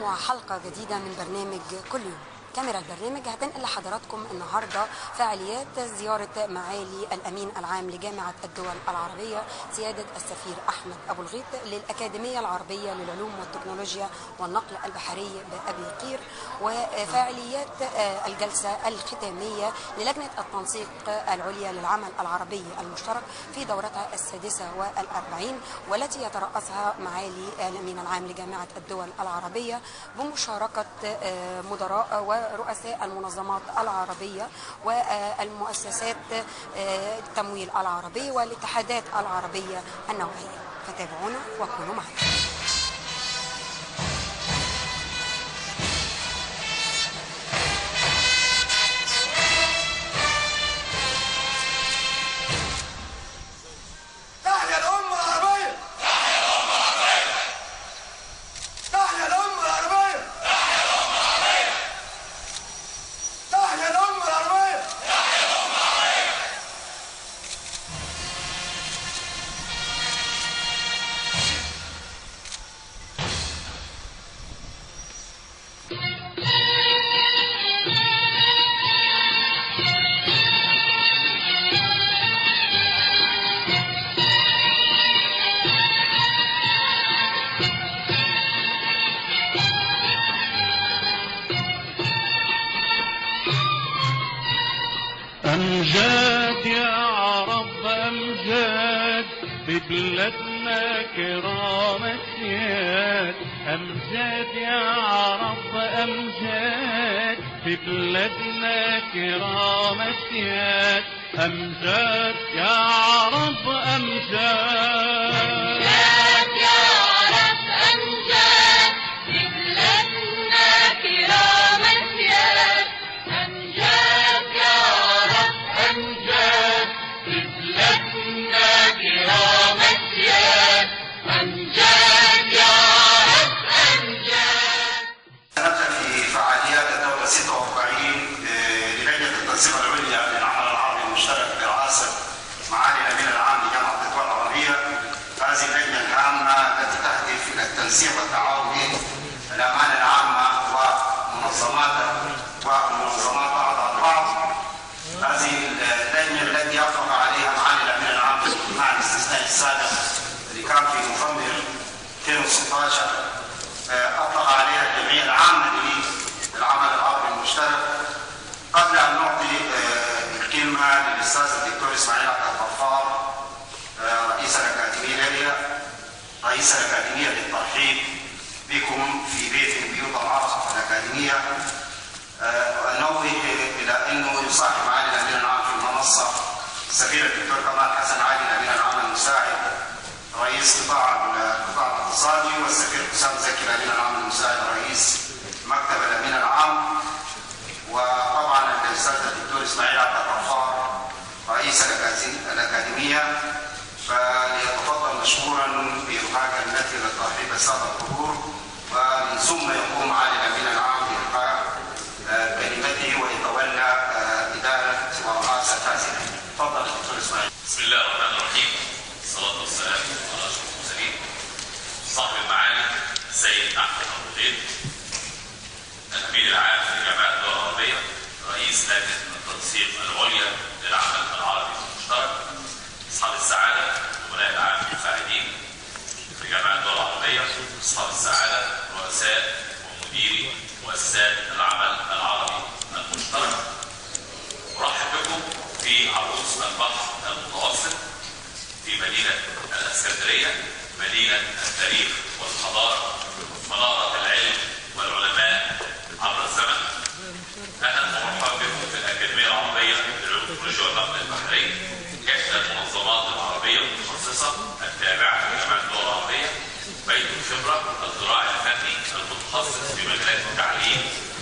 وحلقة جديدة من برنامج كل يوم. كاميرا البرنامج هتنقل لحضراتكم النهارده فعاليات زياره معالي الامين العام لجامعه الدول العربيه سياده السفير احمد ابو الغيط للاكاديميه العربيه للعلوم والتكنولوجيا والنقل البحري بابي قير، وفعاليات الجلسه الختاميه للجنه التنسيق العليا للعمل العربي المشترك في دورتها السادسه والأربعين، والتي يترأسها معالي الامين العام لجامعه الدول العربيه بمشاركه مدراء ورؤساء المنظمات العربية والمؤسسات التمويل العربي والاتحادات العربية النوعية. فتابعونا وكونوا معنا. أمجاد يا رب أمجاد ببلادنا كرام سياد، أمجاد يا رب أمجاد ببلادنا كرام سياد، أمجاد يا رب أمجاد. التنسيق والتعاون بين الأمانة العامة ومنظمات أعضاء البعض. هذه اللجنة التي أطلق عليها معالي الأمين العام مع الاستثناء السابق اللي كان في نوفمبر 2016 أطلق عليها الجمعية العامة للعمل العربي المشترك. قبل أن نعطي الكلمة للأستاذ الدكتور إسماعيل عبد الغفار رئيس الأكاديمية للترحيب بكم في بيت من بيوت العرب الأكاديمية، نوه إلى أنه يصاحب معالي الأمين العام في المنصة السفير الدكتور كمال حسن علي الأمين العام المساعد رئيس قطاع الاقتصادي، والسفير حسام زكي الأمين العام المساعد رئيس مكتب الأمين العام، وطبعا الأستاذ الدكتور إسماعيل عبد الغفار رئيس الأكاديمية. فليتفضل مشكورا بإلقاء كلمته للترحيب السادة الحضور، ومن ثم يقوم معالي الأمين العام بإلقاء كلمته ويتولى إدارة ورئاسة هذه. تفضل دكتور إسماعيل. بسم الله الرحمن الرحيم، الصلاة والسلام على أشرف المرسلين. صاحب المعالي السيد أحمد أبو الغيط الأمين العام لجامعة الدول العربية رئيس لجنة التنسيق العليا للعمل العربي المشترك، أصحاب السعادة الأمناء العام المساعدين لجامعة الدول العربية، أصحاب السعادة رؤساء ومديري مؤسسات العمل العربي المشترك، أرحب بكم في عروس البحر المتوسط في مدينة الإسكندرية، مدينة التاريخ والحضارة، منارة العلم والعلماء عبر الزمن. أهلا ومرحبا بكم في الأكاديمية العربية للعلوم والتكنولوجيا والنقل البحري، إحدى المنظمات العربية المتخصصة التابعة لجامعة الدول العربية، بيت الخبرة الزراعي الفني المتخصص في مجالات التعليم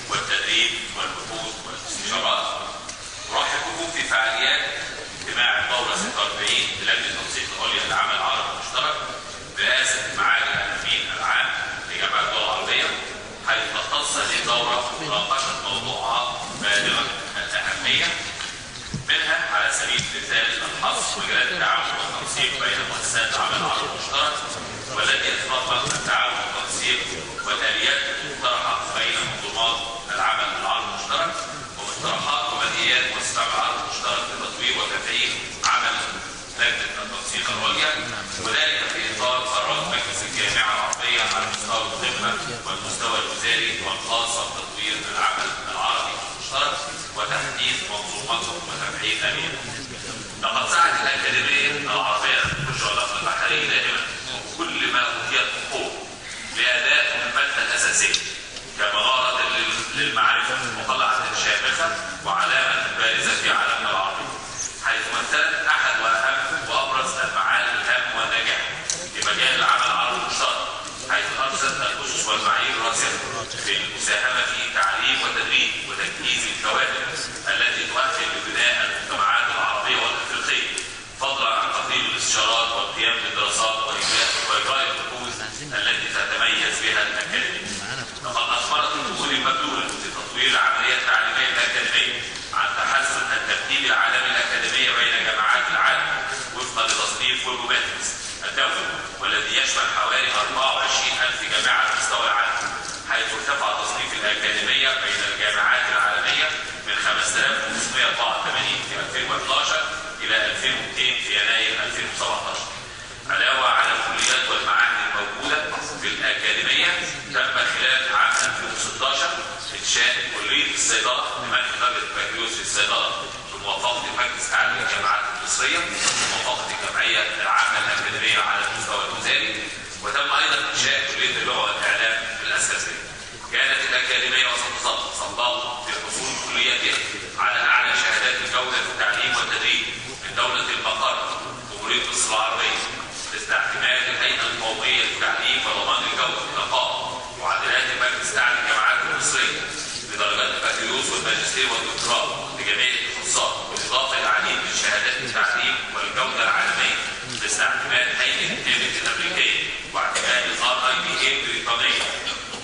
والتدريب والبحوث والاستشارات. أرحب بكم في فعاليات اجتماع الدورة 46 للجنة التنسيق العليا للعمل العربي المشترك برئاسة معالي الأمين العام لجامعة الدول العربية، حيث تختص هذه الدورة مناقشة موضوعات بالغة الأهمية، منها على سبيل المثال الحصر مجالات التعاون والتنسيق بين مؤسسات العمل العربي المشترك، والتي يتطلب التعاون والتنسيق والآليات المقترحة وذلك في اطار قرارات مجلس الجامعه العربيه على مستوى الخدمه والمستوى الوزاري والخاصه بتطوير العمل العربي المشترك وتحديث منظومته وتفعيلها بها. لقد سعت الاكاديميه العربيه للتكنولوجيا والعلاقات البحريه دائما وكل ما اوتيت قوه لاداء مهمتها الاساسيه كمغاره للمعرفه وقلعه شامخه وعلامه بارزه في عالمنا العربي، حيث مثلت احد واهم وابرز المعالم الهامه والناجحه في مجال العمل العربي المشترك، حيث ارست الاسس والمعايير الراسخه في المساهمه في تعليم وتدريب وتجهيز الكوادر التي تؤهل لبناء المجتمعات العربيه والافريقيه، فضلا عن تقديم الاستشارات والقيام بالدراسات واجراء البحوث التي تتميز بها الاكاديميه. لقد اثمرت الجهود المبذوله في تطوير العمليه التعليميه الاكاديميه عن تحسن الترتيب العالمي الاكاديميه بين جامعات العالم وفقا لتصنيف ويبومتريكس الدولي والذي يشمل حوالي 24,000 جامعه على مستوى العالم، حيث ارتفع تصنيف الاكاديميه بين الجامعات العالميه من 5,584 في 2011 الى 2,200 في يناير 2017. علاوه على الكليات والمعاهد الموجوده في الاكاديميه، تم خلال عام 2016 انشاء كليه الصيدله لمنح درجه البكالوريوس في الصيدله بموافقه مجلس اعلى الجامعات المصريه وموافقه الجمعيه العامه الاكاديميه على المستوى الوزاري، وتم ايضا انشاء كليه اللغه والاعلام في الاسكندريه. كانت الاكاديميه وستظل صندوق في حصول كليتها على اعلى شهادات الجوده في التعليم والتدريب من دوله المقر جمهوريه مصر العربيه، باستعتماد الهيئه القوميه للتعليم وضمان الجوده والنقاء، معدلات المجلس الاعلى للجامعات المصريه بدرجات البكالوريوس والماجستير والدكتوراه لجميع التخصصات، بالاضافه الى العديد من شهادات التعليم والجوده العالميه باستعتماد هيئه التابت الامريكيه واعتماد RIBA البريطانيه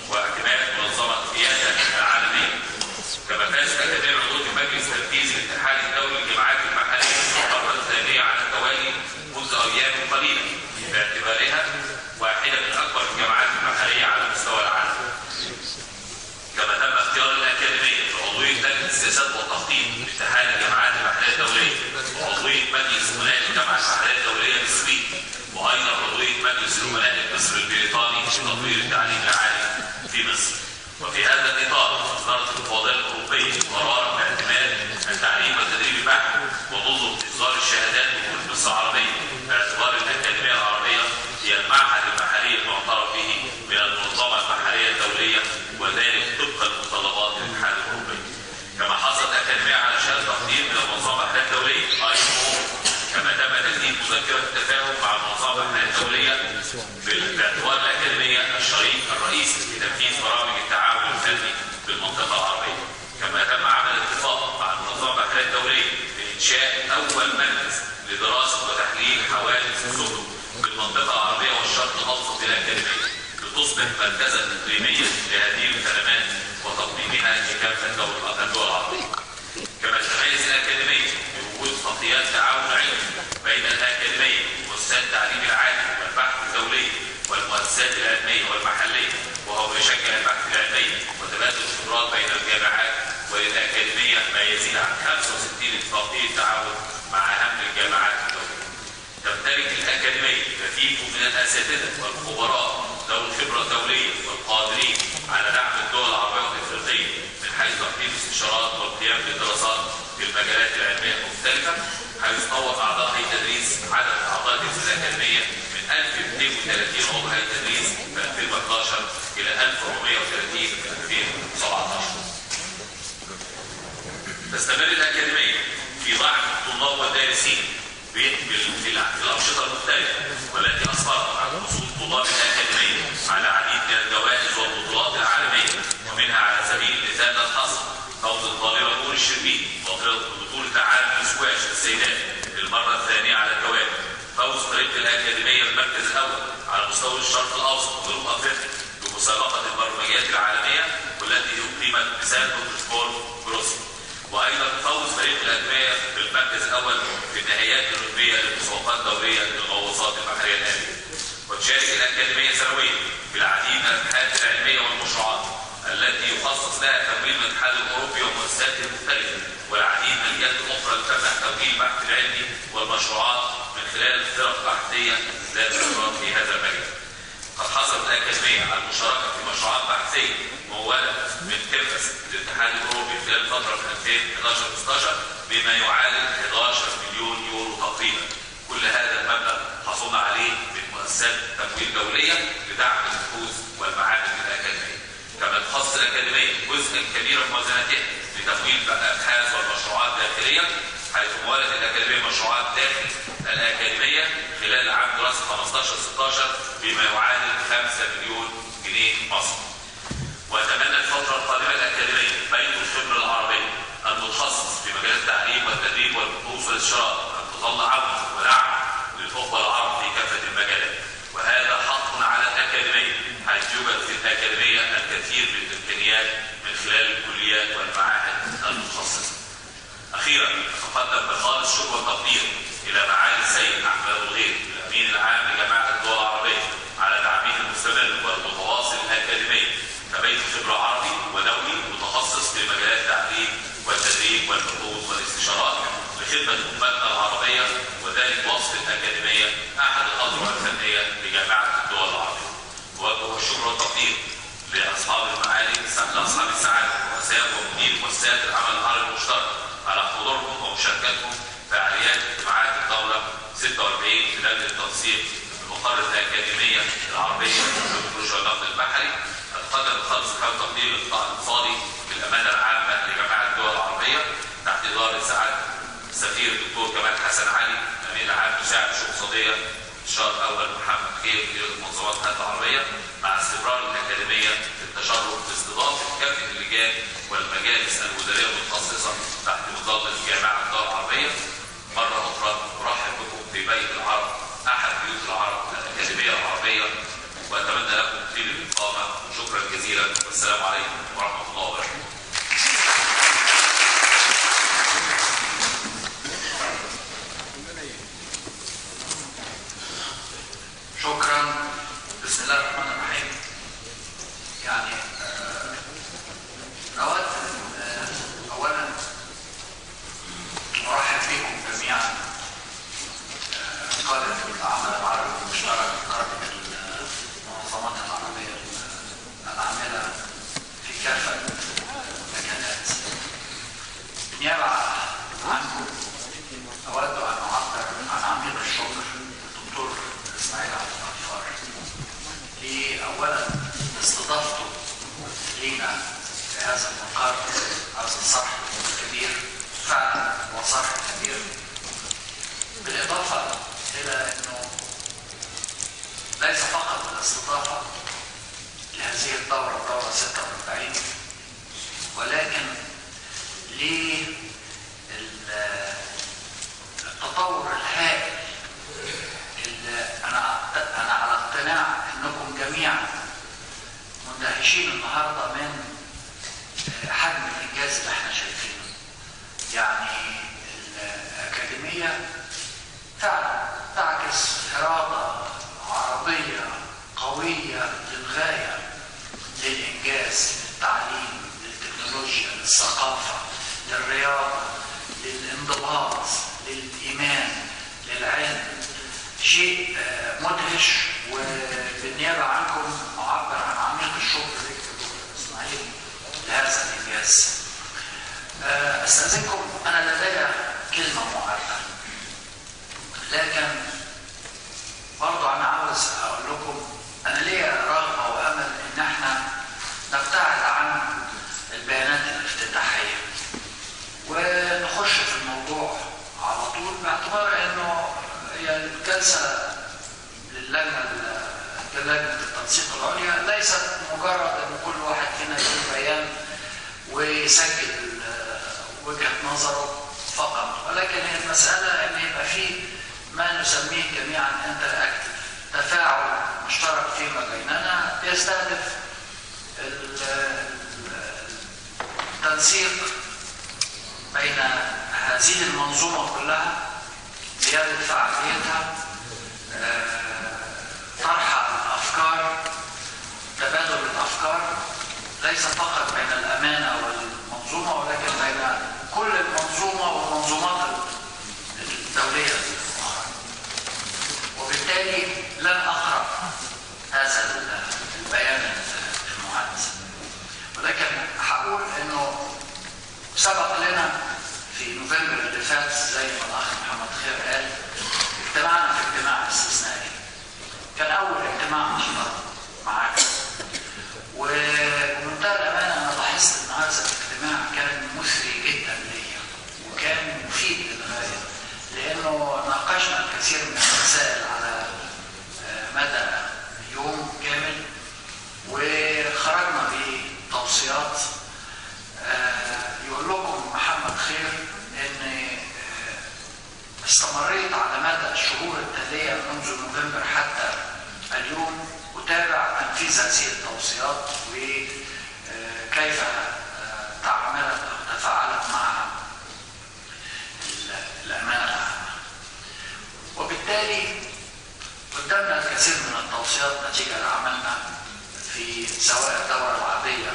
واعتماد منظمه القياده العالميه. كما فاز الاكاديميه عضو المجلس التنفيذي للاتحاد الدولي للجامعات المحليه المره الثانيه على التوالي منذ ايام قليله، باعتبارها واحده من اكبر الجامعات المحليه على مستوى العالم. كما تم اختيار الاكاديميه لعضويه لجنه السياسات والتخطيط لاتحاد الجامعات المحليه الدوليه وعضويه مجلس امناء الجامعه المحليه الدوليه بالسويد، وايضا عضويه مجلس الامناء المصري البريطاني لتطوير التعليم العالي في مصر. وفي هذا الاطار اصدرت الفوضيه الاوروبيه قرارا باعتماد التعليم والتدريب البحري ونظم اصدار الشهادات بكل مصر العربيه، باعتبار الاكاديميه العربيه هي المعهد المحلي المعترف به من المنظمه المحليه الدوليه، وذلك طبقا لمتطلبات الاتحاد الاوروبي. كما حصلت الاكاديميه على شهاده تقدير من المنظمه المحليه الدوليه IMO. كما تم تجديد مذكره التفاهم مع المنظمه المحليه الدوليه باعتبار الاكاديميه الشريك الرئيسي في تنفيذ برامج التعاون الفني بالمنطقه العربيه. كما تم عمل اتفاق مع المنظمه المحليه الدوليه بانشاء اول مركز لدراسه وتحليل حوادث السفن بالمنطقه العربيه والشرق الاوسط الاكاديميه، لتصبح مركزا اقليميا لهذه الخدمات وتقديمها لكافه الدول العربيه. كما تتميز الاكاديميه بوجود خطيات تعاون علمي بين الاكاديميه ومؤسسات التعليم العالي والبحث الدولي والمؤسسات العلميه والمحليه، وهو يشجع البحث العلمي وتبادل الخبرات بين الجامعات، وللاكاديميه ما يزيد عن 65 اتفاقيه تعاون مع اهم الجامعات الدوليه. تمتلك الاكاديميه كثير من الاساتذه والخبراء ذوي الخبره الدوليه والقادرين على دعم الدول العربيه والافريقيه من حيث تقديم استشارات والقيام بالدراسات في المجالات العلميه المختلفه، حيث طور اعضاء هيئه التدريس عدد اعضاء الاكاديميه من 1230 عضو هيئه تدريس في 2011 الى 1430 في 2017. تستمر الاكاديميه في ضعف الطلاب والدارسين في الانشطه المختلفه والتي اسفرت عن حصول طلاب الاكاديميه على العديد من الجوائز والبطولات العالميه، ومنها على سبيل المثال الحصر فوز الطالبه نور الشربيني بطوله عالم الاسكواش للسيدات للمره الثانيه على التوالي، فوز فريق الاكاديميه المركز الاول على مستوى الشرق الاوسط وجنوب افريقيا بمسابقه البرمجيات العالميه والتي اقيمت بسان بطرسبورغ بروسيا، وايضا فوز فريق الاكاديميه بالمركز الاول في النهائيات الاولمبيه للمسابقات الدوليه للغواصات البحريه الاليه. وتشارك الاكاديميه سنويا في العديد من الابحاث العلميه والمشروعات التي يخصص لها تمويل من الاتحاد الاوروبي ومؤسساته المختلفه، والعديد من الجهات الاخرى لتمنح تمويل البحث العلمي والمشروعات من خلال فرق بحثية ذات خبرات في هذا المجال. قد حصلت الأكاديمية على المشاركة في مشروعات بحثية ممولة من كفس الاتحاد الأوروبي خلال الفترة في 2011-16 بما يعادل 11 مليون يورو تقريبا. كل هذا المبلغ حصلنا عليه من مؤسسات تمويل دولية لدعم البحوث والمعامل الأكاديمية. كما تخصص الأكاديمية جزءا كبيرا من موازنتها لتمويل الأبحاث والمشروعات الداخلية، حيث مولت الأكاديمية مشروعات داخل الأكاديمية خلال عام دراسي 15-16 بما يعادل 5 مليون جنيه مصري. وأتمنى الفترة القادمة الأكاديمية بيت الخبرة العربية المتخصص في مجال التعليم والتدريب والبحوث والاستشارات أن تظل عونا ودعم للأخوة العرب في كافة المجالات، وهذا حق على الأكاديمية، حيث يوجد في الأكاديمية الكثير من الإمكانيات من خلال الكليات والمعاهد المتخصصة. أخيرا أتقدم بخالص شكر وتقدير إلى معالي السيد أحمد أبو الغيط الأمين العام لجامعة الدول العربية على دعمه المستمر والمتواصل للأكاديمية كبيت خبرة عربي ودولي متخصص في مجالات التعليم والتدريب والبحوث والاستشارات لخدمة أمتنا العربية، وذلك وصف الأكاديمية أحد الأذرع الفنية لجامعة الدول العربية. وأوجه الشكر والتقدير لأصحاب المعالي لأصحاب السعادة ورؤساء ومدير مؤسسات العمل العربي المشترك على حضورهم ومشاركتهم فعاليات اجتماعات الدورة 46 في لجنة التنسيق بمقر الأكاديمية العربية للتكنولوجيا والنقل البحري. أتقدم بخالص الحب والتقدير للقطاع الاقتصادي بالأمانة العامة لجامعة الدول العربية تحت إدارة سعادة السفير الدكتور كمال حسن علي الأمين العام مساعد الشؤون الاقتصادية استشار أول محمد خير مدير المنظمات العربية، مع استمرار الأكاديمية في التشرف باستضافة كافة اللجان والمجالس الوزارية المتخصصة تحت مظلة جامعة الدول العربية. مرة أخرى أرحب بكم في بيت العرب أحد بيوت العرب الأكاديمية العربية، وأتمنى لكم طيب الإقامة. شكرا جزيلا والسلام عليكم ورحمة الله وبركاته. شكرا. بسم الله الرحمن الرحيم. يعني أود أولا أرحب بكم جميعا قادة العمل العربي المشترك، قادة المنظمات العربية العاملة في كافة المجالات. بالنيابة عنكم أود أن أعبر عن عميق الشكر للدكتور إسماعيل عبد الغفار أولا استضافته لينا في هذا المقر، هذا الصرح الكبير، فعلا هو صرح كبير، بالإضافة إلى أنه ليس فقط الاستضافة لهذه الدورة 46 ولكن للتطور الهائل اللي أنا على اقتناع أنكم جميعا مندهشين النهاردة من حجم الإنجاز اللي احنا شايفينه. يعني الأكاديمية فعلا تعكس إرادة عربية قوية للغاية للإنجاز، للتعليم، للتكنولوجيا، للثقافة، للرياضة، للانضباط، للإيمان، للعلم. شيء مدهش، وبالنيابة عنكم أعبر عن عميق الشكر لك إسماعيل لهذا الإنجاز. أستأذنكم، أنا لدي كلمة معدة، لكن برضو أنا عاوز أقول لكم أنا ليا رغبة وأمل إن احنا نبتعد عن البيانات الافتتاحية ونخش في الموضوع على طول، باعتبار إنه هي الجلسة لجنة التنسيق العليا ليست مجرد إن كل واحد فينا يقول بيان ويسجل وجهة نظره فقط، ولكن هي المسألة إن يبقى فيه ما نسميه جميعا انتراكتيف، تفاعل مشترك فيما بيننا يستهدف التنسيق بين هذه المنظومة كلها، زيادة فعاليتها، طرح الأفكار، تبادل الأفكار، ليس فقط بين الأمانة والمنظومة ولكن بين كل المنظومة والمنظومات الدولية. كثير من المسائل على مدى يوم كامل، وخرجنا بتوصيات. يقول لكم محمد خير ان استمريت على مدى الشهور التالية منذ نوفمبر حتى اليوم أتابع تنفيذ هذه التوصيات وكيف تعاملت أو تفاعلت مع الأمانة العامة. وبالتالي قدامنا الكثير من التوصيات نتيجة لعملنا في سواء الدورة العادية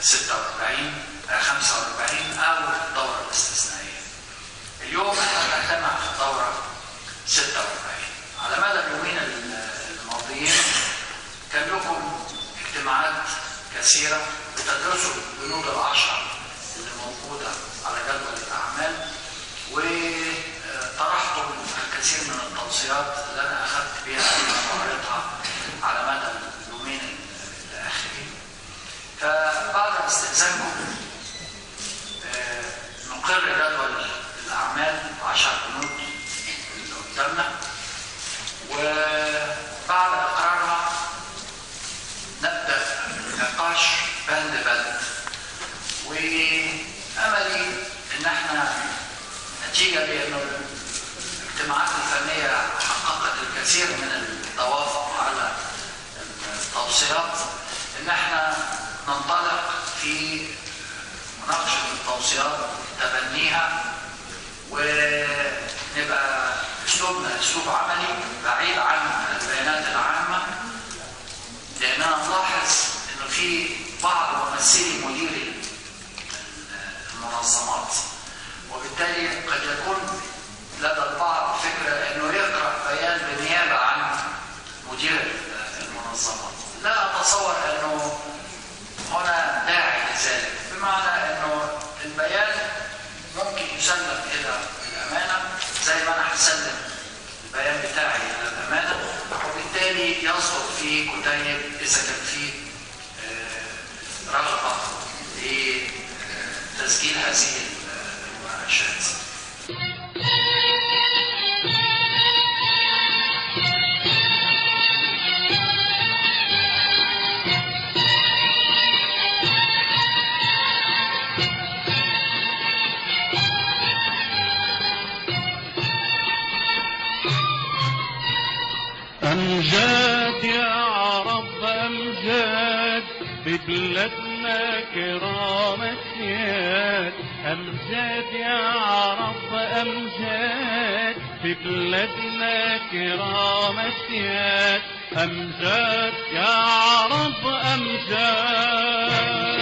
46 45 أو الدورة الاستثنائية. اليوم احنا بنجتمع في الدورة 46. على مدى اليومين الماضيين كان لكم اجتماعات كثيرة بتدرسوا البنود العشرة اللي موجودة على جدول الأعمال، وطرحتم الكثير من التوصيات اللي أنا أخذت بها وقريتها على مدى اليومين الآخرين. فبعد استئذانكم نقر جدول الأعمال 10 بنود اللي قدامنا، وبعد إقرارها نبدأ النقاش بند بند. وأملي إن احنا نتيجة لأنه الاجتماعات الفنية حققت الكثير من التوافق على التوصيات، إن احنا ننطلق في مناقشة التوصيات، تبنيها، ونبقى اسلوبنا اسلوب عملي بعيد عن البيانات العامة، لأننا نلاحظ إنه في بعض ممثلي مديري المنظمات، وبالتالي قد يكون لدى البعض فكرة إنه يقرأ بيان بالنيابة عن مدير المنظمات. لا أتصور إنه هنا داعي لذلك، بمعنى إنه البيان ممكن يسلم إلى الأمانة زي ما أنا هسلم البيان بتاعي إلى الأمانة، وبالتالي يصدر فيه كتيب إذا كان فيه رغبة لتسجيل هذه المناقشات. أمجاد يا رب أمجاد ببلادنا كرامة سياد. أمجاد يا رب أمجاد ببلادنا كرامة سياد. أمجاد يا رب أمجاد.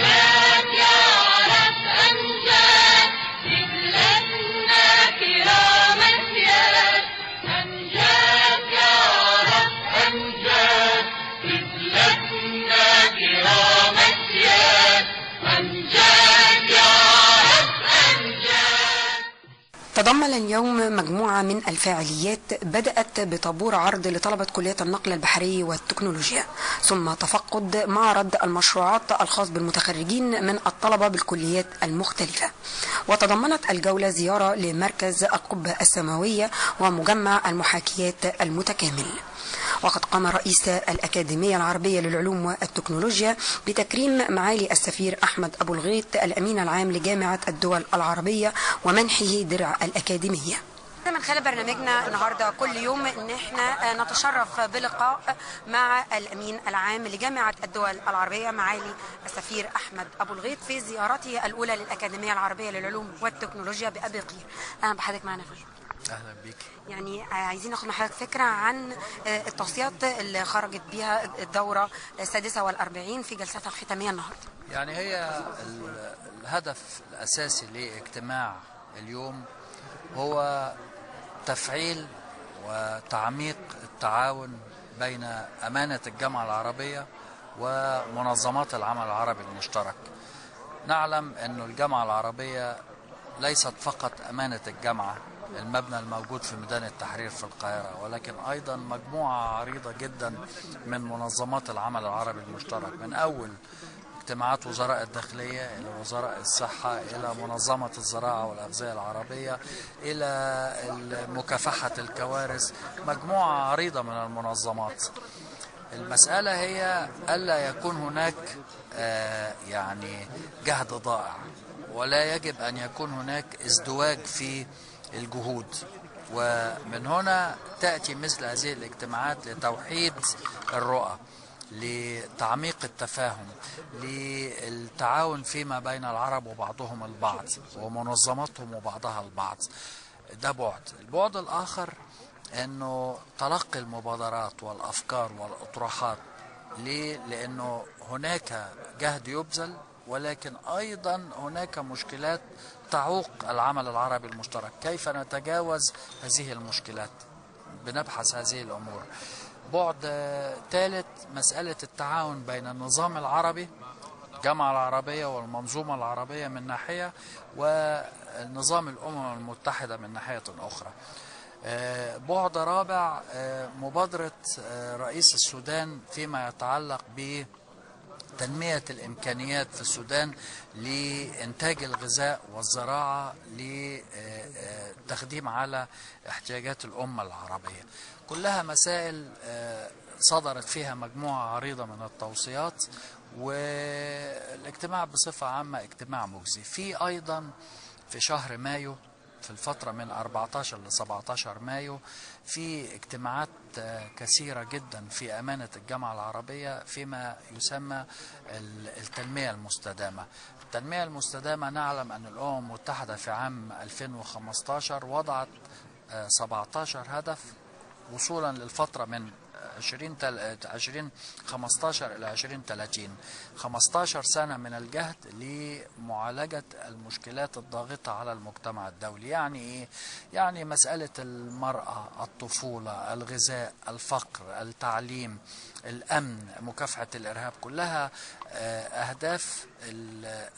أمجاد يا رب أمجاد ببلادنا كرامة سياد. أمجاد يا رب أمجاد ببلادنا كرامة سياد. أمجاد يا رب أمجاد. تضمن اليوم مجموعة من الفاعليات بدأت بطابور عرض لطلبة كلية النقل البحري والتكنولوجيا، ثم تفقد معرض المشروعات الخاص بالمتخرجين من الطلبة بالكليات المختلفة. وتضمنت الجولة زيارة لمركز القبة السماوية ومجمع المحاكيات المتكامل. وقد قام رئيس الأكاديمية العربية للعلوم والتكنولوجيا بتكريم معالي السفير أحمد أبو الغيط الأمين العام لجامعة الدول العربية ومنحه درع الأكاديمية. من خلال برنامجنا النهارده كل يوم ان احنا نتشرف بلقاء مع الامين العام لجامعه الدول العربيه معالي السفير احمد ابو الغيط في زيارته الاولى للاكاديميه العربيه للعلوم والتكنولوجيا بابي قير. اهلا بحضرتك معنا فندم. اهلا بيك. يعني عايزين ناخد من حضرتك فكره عن التوصيات اللي خرجت بيها الدوره السادسه والأربعين في جلستها الختاميه النهارده. يعني هي الهدف الاساسي لاجتماع اليوم هو تفعيل وتعميق التعاون بين أمانة الجامعة العربية ومنظمات العمل العربي المشترك. نعلم أن الجامعة العربية ليست فقط أمانة الجامعة المبنى الموجود في ميدان التحرير في القاهرة، ولكن أيضا مجموعة عريضة جدا من منظمات العمل العربي المشترك، من أول اجتماعات وزراء الداخلية، إلى وزراء الصحة، إلى منظمة الزراعة والأغذية العربية، إلى مكافحة الكوارث، مجموعة عريضة من المنظمات. المسألة هي ألا يكون هناك يعني جهد ضائع، ولا يجب أن يكون هناك ازدواج في الجهود. ومن هنا تأتي مثل هذه الاجتماعات لتوحيد الرؤى، لتعميق التفاهم، للتعاون فيما بين العرب وبعضهم البعض ومنظماتهم وبعضها البعض. ده البعد الآخر أنه تلقي المبادرات والأفكار والأطروحات. ليه؟ لأنه هناك جهد يبذل، ولكن أيضا هناك مشكلات تعوق العمل العربي المشترك. كيف نتجاوز هذه المشكلات؟ بنبحث هذه الأمور. بعد ثالث مسألة التعاون بين النظام العربي، الجامعة العربية والمنظومة العربية من ناحية، ونظام الأمم المتحدة من ناحية أخرى. بعد رابع مبادرة رئيس السودان فيما يتعلق بتنمية الإمكانيات في السودان لإنتاج الغذاء والزراعة لتخديم على احتياجات الأمة العربية. كلها مسائل صدرت فيها مجموعة عريضة من التوصيات، والاجتماع بصفة عامة اجتماع مجزي. في أيضا في شهر مايو، في الفترة من 14 ل 17 مايو، في اجتماعات كثيرة جدا في أمانة الجامعة العربية فيما يسمى التنمية المستدامة. التنمية المستدامة نعلم أن الأمم المتحدة في عام 2015 وضعت 17 هدف وصولا للفترة من 2015 إلى 2030. 15 سنة من الجهد لمعالجة المشكلات الضاغطة على المجتمع الدولي. يعني إيه؟ يعني مسألة المرأة، الطفولة، الغذاء، الفقر، التعليم، الأمن، مكافحة الإرهاب، كلها أهداف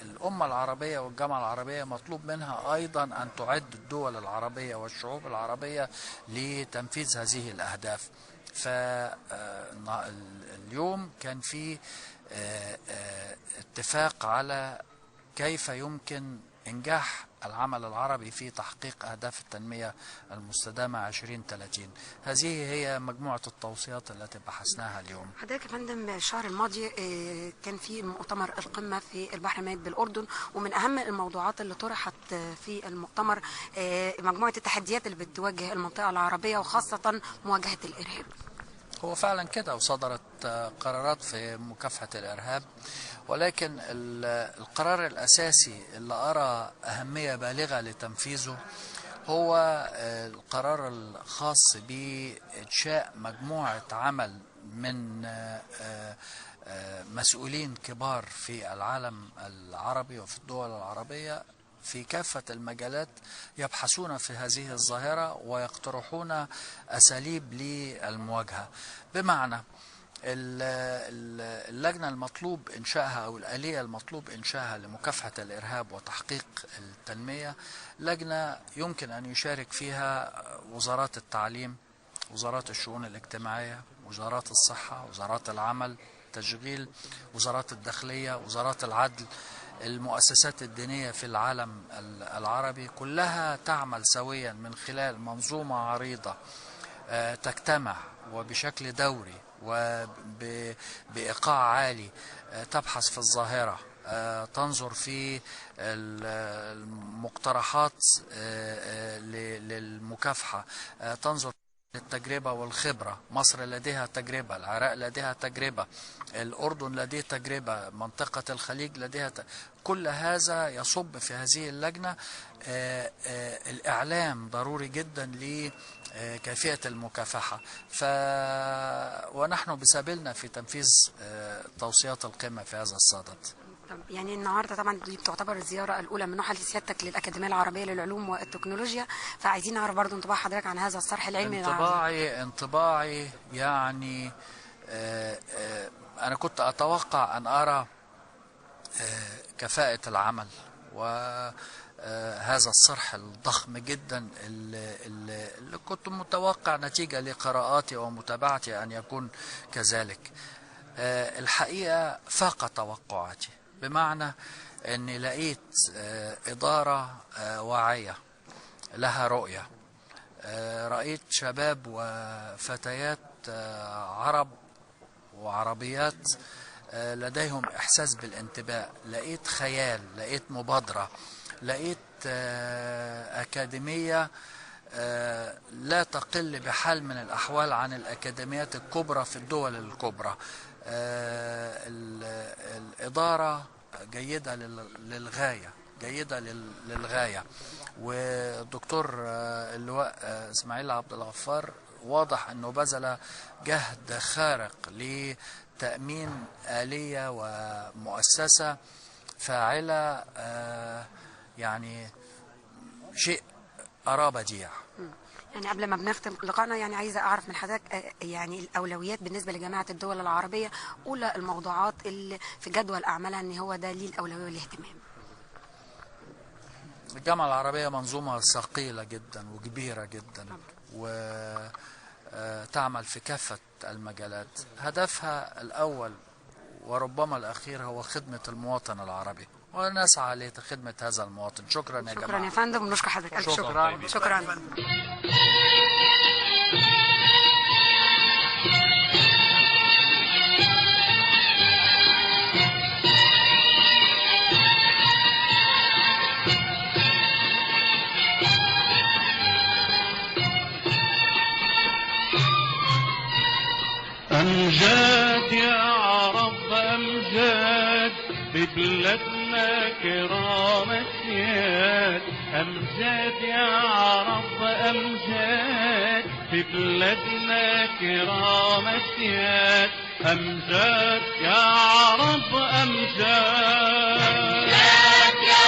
الأمة العربية والجامعة العربية مطلوب منها أيضا أن تعد الدول العربية والشعوب العربية لتنفيذ هذه الأهداف. فاليوم كان في اتفاق على كيف يمكن إنجاح العمل العربي في تحقيق أهداف التنمية المستدامة 2030. هذه هي مجموعة التوصيات التي بحثناها اليوم. حضرتك يا فندم الشهر الماضي كان في مؤتمر القمة في البحر الميت بالأردن، ومن أهم الموضوعات اللي طرحت في المؤتمر مجموعة التحديات اللي بتواجه المنطقة العربية وخاصة مواجهة الإرهاب. هو فعلا كده، وصدرت قرارات في مكافحة الإرهاب، ولكن القرار الأساسي اللي أرى أهمية بالغة لتنفيذه هو القرار الخاص بإنشاء مجموعة عمل من مسؤولين كبار في العالم العربي وفي الدول العربية في كافة المجالات، يبحثون في هذه الظاهرة ويقترحون أساليب للمواجهة. بمعنى اللجنة المطلوب إنشائها أو الآلية المطلوب إنشائها لمكافحة الإرهاب وتحقيق التنمية لجنة يمكن أن يشارك فيها وزارات التعليم، وزارات الشؤون الاجتماعية، وزارات الصحة، وزارات العمل، تشغيل، وزارات الداخلية، وزارات العدل، المؤسسات الدينية في العالم العربي، كلها تعمل سويا من خلال منظومة عريضة تجتمع وبشكل دوري وبإيقاع عالي، تبحث في الظاهرة، تنظر في المقترحات للمكافحة، تنظر التجربة والخبرة. مصر لديها تجربة، العراق لديها تجربة، الأردن لديه تجربة، منطقة الخليج لديها كل هذا يصب في هذه اللجنة. الإعلام ضروري جدا لكيفية المكافحة، ونحن بسبيلنا في تنفيذ توصيات القمة في هذا الصدد. يعني النهارده طبعا دي بتعتبر الزياره الاولى من نوعها لسيادتك للاكاديميه العربيه للعلوم والتكنولوجيا، فعايزين نعرف برضو انطباع حضرتك عن هذا الصرح العلمي. انطباعي يعني انا كنت اتوقع ان ارى كفاءة العمل وهذا الصرح الضخم جدا اللي كنت متوقع نتيجة لقراءاتي ومتابعتي ان يكون كذلك. الحقيقة فاق توقعاتي. بمعنى أني لقيت إدارة واعية لها رؤية، رأيت شباب وفتيات عرب وعربيات لديهم إحساس بالانتماء، لقيت خيال، لقيت مبادرة، لقيت أكاديمية لا تقل بحال من الأحوال عن الأكاديميات الكبرى في الدول الكبرى. الإدارة جيدة للغاية، جيدة للغاية. والدكتور اللواء إسماعيل عبد الغفار واضح أنه بذل جهد خارق لتأمين آلية ومؤسسة فاعلة، يعني شيء أراه بديع. يعني قبل ما بنختم لقائنا يعني عايزه اعرف من حضرتك يعني الاولويات بالنسبه لجامعه الدول العربيه، اولى الموضوعات اللي في جدول اعمالها ان هو ده ليه الاولويه والاهتمام. الجامعه العربيه منظومه ثقيله جدا وكبيره جدا، وتعمل في كافه المجالات. هدفها الاول وربما الاخير هو خدمه المواطن العربي، ونسعى لخدمه هذا المواطن. شكرا يا جماعه. شكرا يا فندم، ونشكر حضرتك. الف شكرا. شكرا. أمجاد يا رب أمجاد ببلادنا كرام سياد، أمجاد يا رب أمجاد ببلادنا كرام سياد، أمجاد يا رب أمجاد. أمجاد يا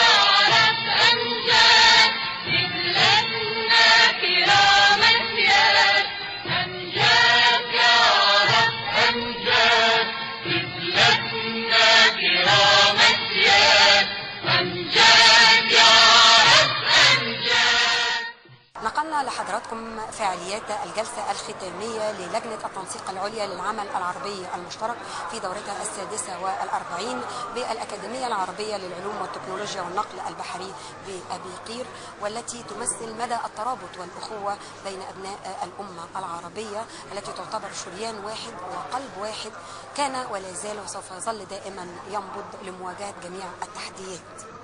رب أمجاد ببلادنا كرام سياد، أمجاد يا رب أمجاد ببلادنا كرام سياد، أمجاد يا رب أمجاد. نقلنا لحضراتكم فعاليات الجلسة الختامية للجنة التنسيق العليا للعمل العربي المشترك في دورتها 46 بالأكاديمية العربية للعلوم والتكنولوجيا والنقل البحري بأبي قير، والتي تمثل مدى الترابط والأخوة بين أبناء الأمة العربية التي تعتبر شريان واحد وقلب واحد كان ولا زال وسوف يظل دائما ينبض لمواجهة جميع التحديات.